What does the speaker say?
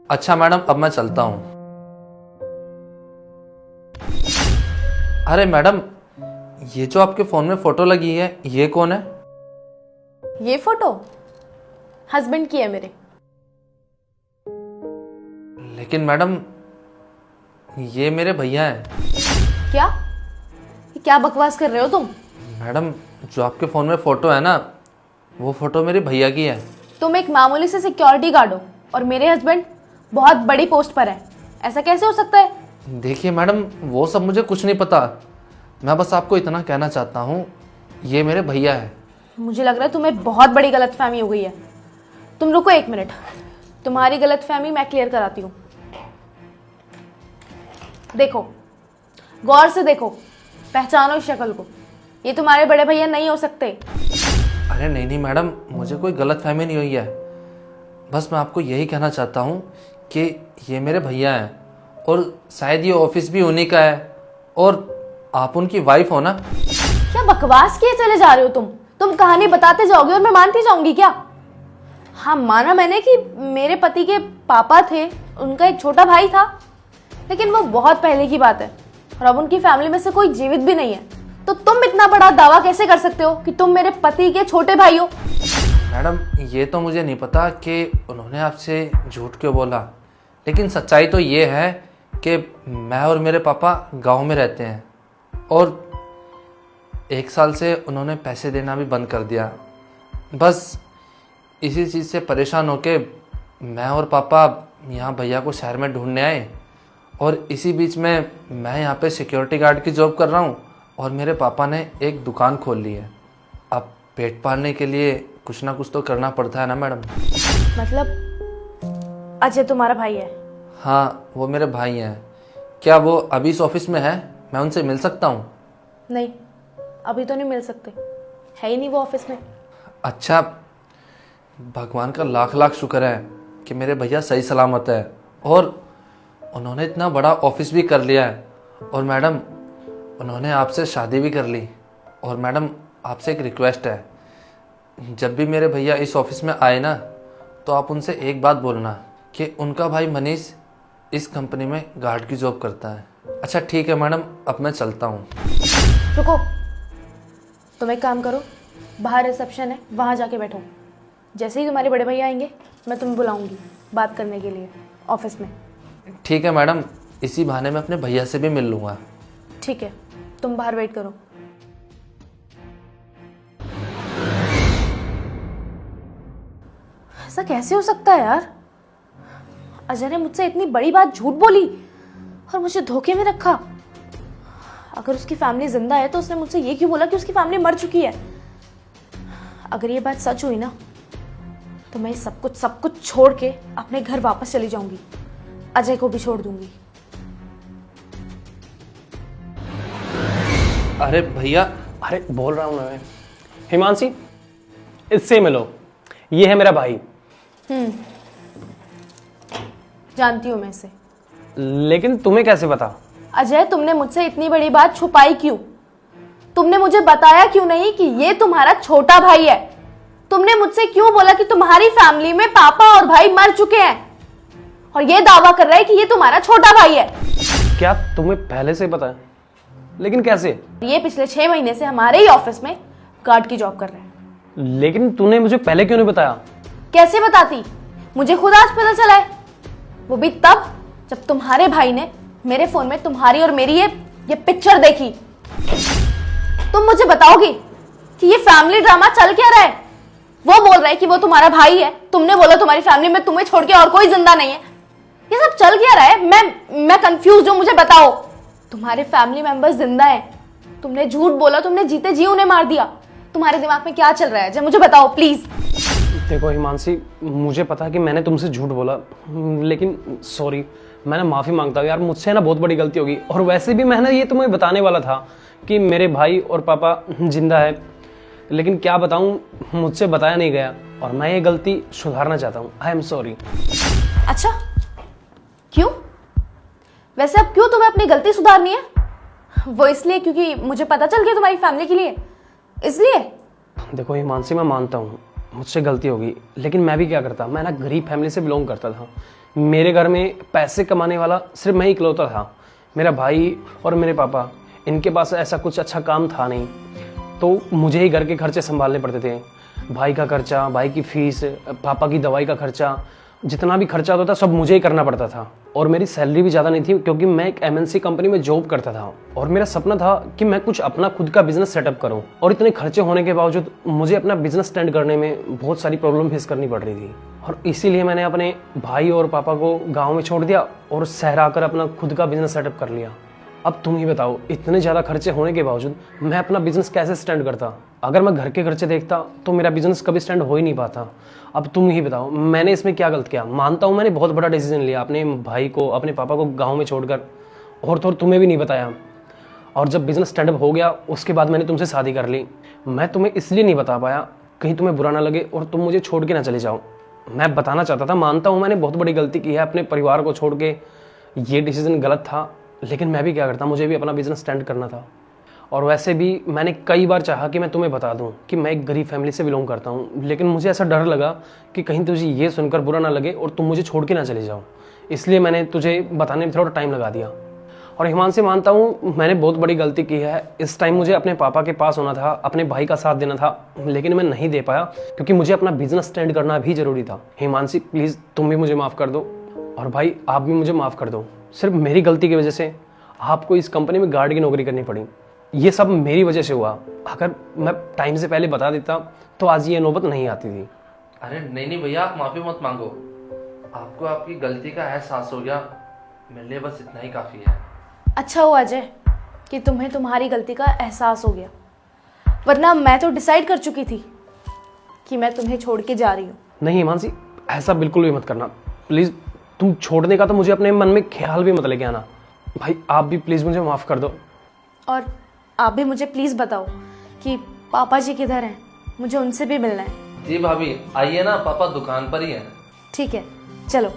अच्छा मैडम, अब मैं चलता हूँ। अरे मैडम, ये जो आपके फ़ोन में फ़ोटो लगी है, ये कौन है? ये फोटो हस्बैंड की है मेरे। लेकिन मैडम, ये मेरे भैया हैं। क्या? ये क्या बकवास कर रहे हो तुम? मैडम, जो आपके फ़ोन में फ़ोटो है ना, वो फ़ोटो मेरे भैया की है। तुम एक मामूली से सिक्योरिटी गार्ड हो और मेरे हस्बैंड बहुत बड़ी पोस्ट पर है। ऐसा कैसे हो सकता है? देखिए मैडम, वो सब मुझे कुछ नहीं पता। मैं बस आपको इतना कहना चाहता हूँ, ये मेरे भैया है। मुझे लग रहा है तुम्हें बहुत बड़ी गलतफहमी हो गई है। तुम रुको 1 मिनट, तुम्हारी गलतफहमी मैं क्लियर कराती हूँ। देखो, गौर से देखो, पहचानो इस शक्ल को। ये तुम्हारे बड़े भैया नहीं हो सकते। अरे नहीं नहीं मैडम, मुझे कोई गलतफहमी नहीं हुई है। बस मैं आपको यही कहना चाहता हूँ कि ये मेरे भैया हैं और शायद ये ऑफिस भी उन्हीं का है और आप उनकी वाइफ हो ना। क्या बकवास किए चले जा रहे हो तुम कहानी बताते जाओगे और मैं मानती जाऊंगी क्या? हाँ, माना मैंने कि मेरे पति के पापा थे, उनका एक छोटा भाई था, लेकिन वो बहुत पहले की बात है और अब उनकी फैमिली में से कोई जीवित भी नहीं है। तो तुम इतना बड़ा दावा कैसे कर सकते हो कि तुम मेरे पति के छोटे भाई हो? मैडम, ये तो मुझे नहीं पता कि उन्होंने आपसे झूठ क्यों बोला, लेकिन सच्चाई तो ये है कि मैं और मेरे पापा गांव में रहते हैं और 1 साल से उन्होंने पैसे देना भी बंद कर दिया। बस इसी चीज़ से परेशान होके मैं और पापा यहाँ भैया को शहर में ढूंढने आए और इसी बीच में मैं यहाँ पे सिक्योरिटी गार्ड की जॉब कर रहा हूँ और मेरे पापा ने एक दुकान खोल ली है। अब पेट पालने के लिए कुछ ना कुछ तो करना पड़ता है ना मैडम। मतलब अजय तुम्हारा भाई है? हाँ, वो मेरे भाई हैं। क्या वो अभी इस ऑफिस में है? मैं उनसे मिल सकता हूँ? नहीं, अभी तो नहीं मिल सकते, है ही नहीं वो ऑफिस में। अच्छा, भगवान का लाख लाख शुक्र है कि मेरे भैया सही सलामत है और उन्होंने इतना बड़ा ऑफिस भी कर लिया है और मैडम, उन्होंने आपसे शादी भी कर ली। और मैडम, आपसे एक रिक्वेस्ट है, जब भी मेरे भैया इस ऑफिस में आए ना, तो आप उनसे एक बात बोलना कि उनका भाई मनीष इस कंपनी में गार्ड की जॉब करता है। अच्छा ठीक है मैडम, अब मैं चलता हूँ। रुको, तुम एक काम करो, बाहर रिसेप्शन है, वहाँ जाके बैठो। जैसे ही तुम्हारे बड़े भैया आएंगे मैं तुम्हें बुलाऊंगी बात करने के लिए ऑफिस में। ठीक है मैडम, इसी बहाने मैं अपने भैया से भी मिल लूँगा। ठीक है, तुम बाहर वेट करो। ऐसा कैसे हो सकता है यार? अजय ने मुझसे इतनी बड़ी बात झूठ बोली और मुझे धोखे में रखा। अगर उसकी फैमिली जिंदा है तो उसने मुझसे ये क्यों बोला कि उसकी फैमिली मर चुकी है? अगर ये बात सच हुई ना, तो मैं सब कुछ छोड़ के अपने घर वापस चली जाऊंगी, अजय को भी छोड़ दूंगी। अरे भैया, अरे बोल रहा हूँ ना मैं। हिमांशी, इससे मिलो, ये है मेरा भाई। जानती हूं मैं इसे। लेकिन तुम्हें कैसे पता? अजय, तुमने मुझसे इतनी बड़ी बात छुपाई क्यों? तुमने मुझे बताया क्यों नहीं कि ये तुम्हारा छोटा भाई है? तुमने मुझसे क्यों बोला कि तुम्हारी फैमिली में पापा और भाई मर चुके हैं और ये दावा कर रहा है कि ये तुम्हारा छोटा भाई है? क्या तुम्हें पहले से पता है? लेकिन कैसे? ये पिछले 6 महीने से हमारे ही ऑफिस में गार्ड की जॉब कर रहे हैं। लेकिन तूने मुझे पहले क्यों नहीं बताया? कैसे बताती? मुझे खुद आज पता चला है, वो भी तब जब तुम्हारे भाई ने मेरे फोन में तुम्हारी और मेरी ये पिक्चर देखी। तुम मुझे बताओगी कि ये फैमिली ड्रामा चल क्या रहा है? वो बोल रहा है कि वो तुम्हारा भाई है, तुमने बोला तुम्हारी फैमिली में तुम्हें छोड़ के और कोई जिंदा नहीं है। ये सब चल क्या रहा है? मैं कंफ्यूज हूं, मुझे बताओ। तुम्हारे फैमिली मेंबर्स जिंदा हैं, तुमने झूठ बोला, तुमने जीते जी उन्हें मार दिया। तुम्हारे दिमाग में क्या चल रहा है? जब मुझे बताओ प्लीज। देखो हिमांशी, मुझे पता है कि मैंने तुमसे झूठ बोला, लेकिन सॉरी, मैंने माफ़ी मांगता हूँ यार, मुझसे ना बहुत बड़ी गलती होगी। और वैसे भी मैंने ये तुम्हें बताने वाला था कि मेरे भाई और पापा जिंदा है, लेकिन क्या बताऊँ, मुझसे बताया नहीं गया और मैं ये गलती सुधारना चाहता हूँ। I am sorry. अच्छा, क्यों? वैसे अब क्यों तुम्हें अपनी गलती सुधारनी है? वो इसलिए क्योंकि मुझे पता चल गया तुम्हारी फैमिली के लिए, इसलिए? देखो हिमांशी, मैं मानता हूँ मुझसे गलती होगी, लेकिन मैं भी क्या करता, मैं ना गरीब फैमिली से बिलोंग करता था। मेरे घर में पैसे कमाने वाला सिर्फ मैं ही इकलौता था। मेरा भाई और मेरे पापा, इनके पास ऐसा कुछ अच्छा काम था नहीं, तो मुझे ही घर के खर्चे संभालने पड़ते थे। भाई का खर्चा, भाई की फीस, पापा की दवाई का खर्चा, जितना भी खर्चा होता था सब मुझे ही करना पड़ता था। और मेरी सैलरी भी ज़्यादा नहीं थी क्योंकि मैं एक MNC कंपनी में जॉब करता था और मेरा सपना था कि मैं कुछ अपना खुद का बिजनेस सेटअप करूं। और इतने खर्चे होने के बावजूद मुझे अपना बिजनेस स्टैंड करने में बहुत सारी प्रॉब्लम फेस करनी पड़ रही थी। और इसीलिए मैंने अपने भाई और पापा को गाँव में छोड़ दिया और शहर आकर अपना खुद का बिजनेस सेटअप कर लिया। अब तुम ही बताओ, इतने ज़्यादा खर्चे होने के बावजूद मैं अपना बिजनेस कैसे स्टैंड करता? अगर मैं घर के खर्चे देखता तो मेरा बिजनेस कभी स्टैंड हो ही नहीं पाता। अब तुम ही बताओ, मैंने इसमें क्या गलत किया? मानता हूँ मैंने बहुत बड़ा डिसीजन लिया, अपने भाई को, अपने पापा को गाँव में छोड़कर, और तो तुम्हें भी नहीं बताया। और जब बिजनेस स्टैंड अप हो गया उसके बाद मैंने तुमसे शादी कर ली। मैं तुम्हें इसलिए नहीं बता पाया कहीं तुम्हें बुरा ना लगे और तुम मुझे छोड़ के ना चले जाओ। मैं बताना चाहता था, मानता हूँ मैंने बहुत बड़ी गलती की है अपने परिवार को छोड़ के, ये डिसीजन गलत था, लेकिन मैं भी क्या करता, मुझे भी अपना बिजनेस स्टैंड करना था। और वैसे भी मैंने कई बार चाहा कि मैं तुम्हें बता दूं कि मैं एक गरीब फैमिली से बिलोंग करता हूं, लेकिन मुझे ऐसा डर लगा कि कहीं तुझे ये सुनकर बुरा ना लगे और तुम मुझे छोड़ के ना चले जाओ, इसलिए मैंने तुझे बताने में थोड़ा टाइम लगा दिया। और हिमांशी, मानता हूँ मैंने बहुत बड़ी गलती की है। इस टाइम मुझे अपने पापा के पास होना था, अपने भाई का साथ देना था, लेकिन मैं नहीं दे पाया क्योंकि मुझे अपना बिजनेस स्टैंड करना भी जरूरी था। हिमांशी प्लीज़ तुम भी मुझे माफ़ कर दो और भाई आप भी मुझे माफ़ कर दो। सिर्फ मेरी गलती की वजह से आपको इस कंपनी में गार्ड की नौकरी करनी पड़ी। ये सब मेरी वजह से हुआ। अगर मैं टाइम से पहले बता देता तो आज ये नौबत नहीं आती थी। अरे नहीं नहीं भैया, आप माफ़ी मत मांगो। आपको आपकी गलती का एहसास हो गया, मेरे लिए बस इतना ही काफ़ी है। अच्छा हुआ अजय कि तुम्हें तुम्हारी गलती का एहसास हो गया, वरना मैं तो डिसाइड कर चुकी थी कि मैं तुम्हें छोड़ के जा रही हूँ। नहीं हिमांशी, ऐसा बिल्कुल भी मत करना प्लीज़। तुम छोड़ने का तो मुझे अपने मन में ख्याल भी मत लेके आना। भाई आप भी प्लीज़ मुझे माफ़ कर दो। और आप भी मुझे प्लीज़ बताओ कि पापा जी किधर हैं, मुझे उनसे भी मिलना है। जी भाभी, आइए ना, पापा दुकान पर ही हैं। ठीक है, चलो।